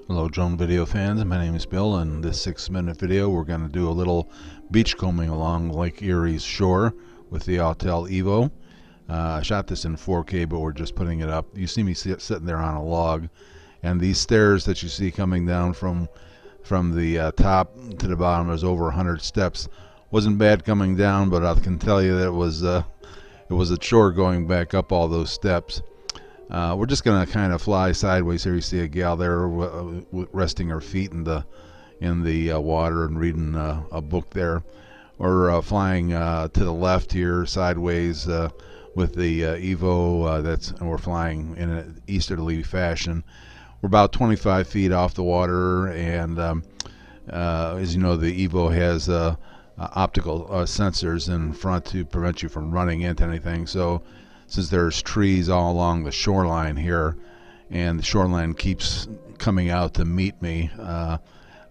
Hello drone video fans, my name is Bill, and in this 6-minute video we're going to do a little beachcombing along Lake Erie's shore with the Autel Evo. I shot this in 4K, but we're just putting it up. You see me sitting there on a log, and these stairs that you see coming down from the top to the bottom, there's over 100 steps. Wasn't bad coming down, but I can tell you that it was a chore going back up all those steps. We're just going to kind of fly sideways here. You see a gal there resting her feet in the water and reading a book there. We're flying to the left here sideways with the Evo. And we're flying in an easterly fashion. We're about 25 feet off the water, and as you know, the Evo has optical sensors in front to prevent you from running into anything. So since there's trees all along the shoreline here, and the shoreline keeps coming out to meet me,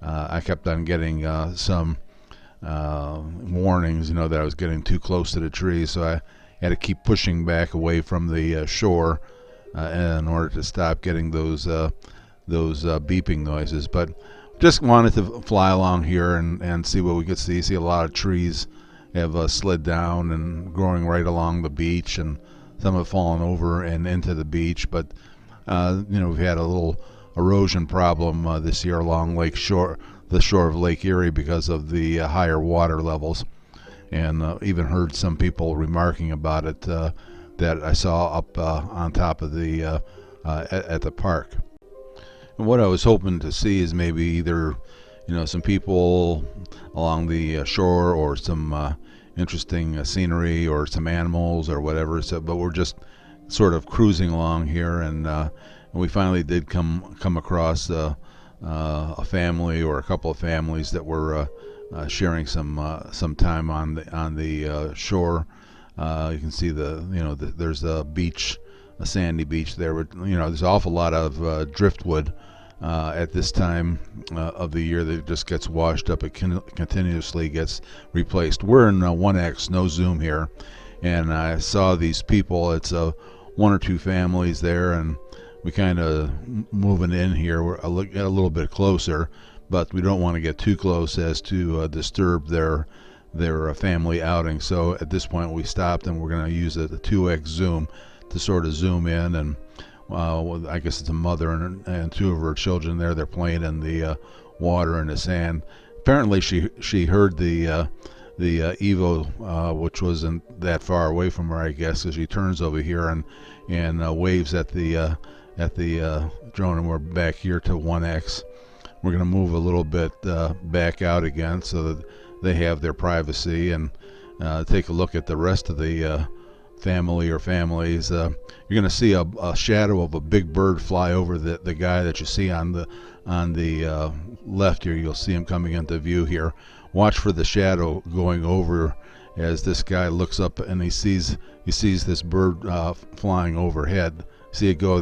I kept on getting some warnings, that I was getting too close to the trees, so I had to keep pushing back away from the shore in order to stop getting those beeping noises. But just wanted to fly along here and see what we could see. See a lot of trees have slid down and growing right along the beach, and some have fallen over and into the beach, but we've had a little erosion problem this year along the shore of Lake Erie because of the higher water levels, and even heard some people remarking about it that I saw up on top of the at the park. And what I was hoping to see is maybe either some people along the shore, or some interesting scenery, or some animals or whatever. So, but we're just sort of cruising along here, and we finally did come across a family, or a couple of families that were sharing some time on the shore. You can see there's a beach, a sandy beach there. But, there's an awful lot of driftwood at this time of the year that just gets washed up. It continuously gets replaced. We're in 1x, no zoom here, and I saw these people. It's one or two families there, and we kind of moving in here. We're a little bit closer, but we don't want to get too close as to disturb their family outing. So at this point we stopped, and we're going to use the 2x zoom to sort of zoom in, and I guess it's a mother and two of her children there. They're playing in the water and the sand. Apparently she heard the Evo, which wasn't that far away from her, I guess, as she turns over here and waves at the drone. And we're back here to 1x. We're going to move a little bit back out again so that they have their privacy, and take a look at the rest of the family or families. You're going to see a shadow of a big bird fly over the guy that you see on the left here. You'll see him coming into view here. Watch for the shadow going over as this guy looks up, and he sees this bird flying overhead. See it go.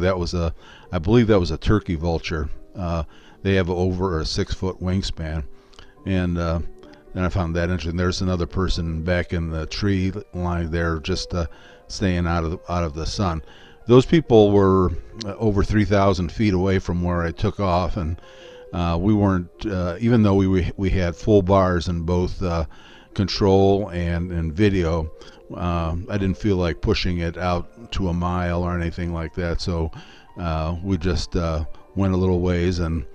I believe that was a turkey vulture. They have over a 6-foot wingspan, and I found that interesting. There's another person back in the tree line there, just staying out of the sun. Those people were over 3,000 feet away from where I took off, and we weren't, even though we had full bars in both control and video. I didn't feel like pushing it out to a mile or anything like that, so we just went a little ways, and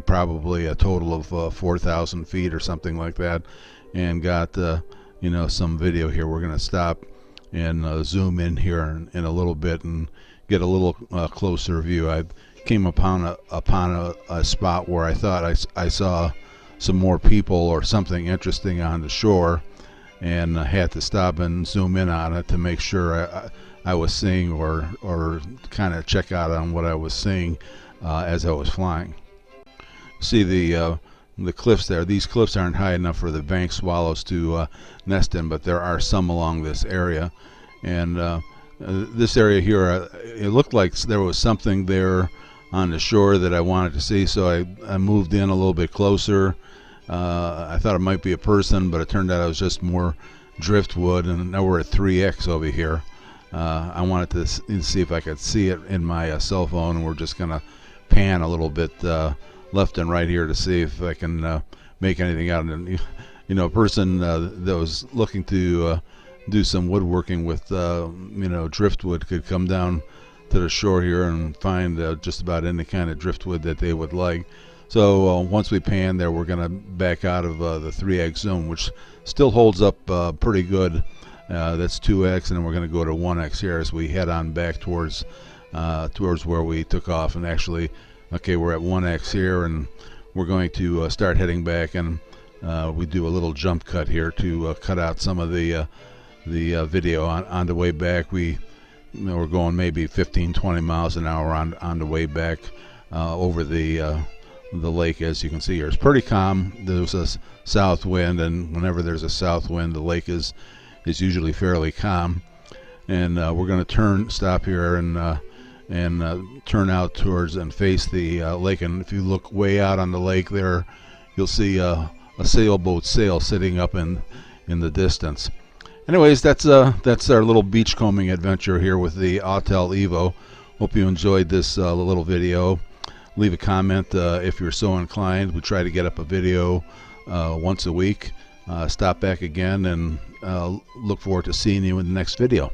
probably a total of 4,000 feet or something like that, and got some video here. We're going to stop and zoom in here in a little bit and get a little closer view. I came upon a spot where I thought I saw some more people or something interesting on the shore, and I had to stop and zoom in on it to make sure I was seeing, or kind of check out on what I was seeing as I was flying. See the cliffs there. These cliffs aren't high enough for the bank swallows to nest in, but there are some along this area. And this area here, it looked like there was something there on the shore that I wanted to see, so I moved in a little bit closer. I thought it might be a person, but it turned out it was just more driftwood, and now we're at 3x over here. I wanted to see if I could see it in my cell phone, and we're just gonna pan a little bit left and right here to see if I can make anything out. And a person that was looking to do some woodworking with driftwood could come down to the shore here and find just about any kind of driftwood that they would like. So once we pan there, we're going to back out of the 3x zone, which still holds up pretty good. That's 2x, and then we're going to go to 1x here as we head on back towards where we took off. And actually, okay, we're at 1x here, and we're going to start heading back, and we do a little jump cut here to cut out some of the video. On the way back, we're going maybe 15-20 miles an hour on the way back over the lake. As you can see here, it's pretty calm. There's a south wind, and whenever there's a south wind, the lake is usually fairly calm. And we're going to stop here and turn out towards and face the lake. And if you look way out on the lake there, you'll see a sailboat sail sitting up in the distance. Anyways, that's our little beachcombing adventure here with the Autel Evo. Hope you enjoyed this little video. Leave a comment if you're so inclined. We try to get up a video once a week. Stop back again, and look forward to seeing you in the next video.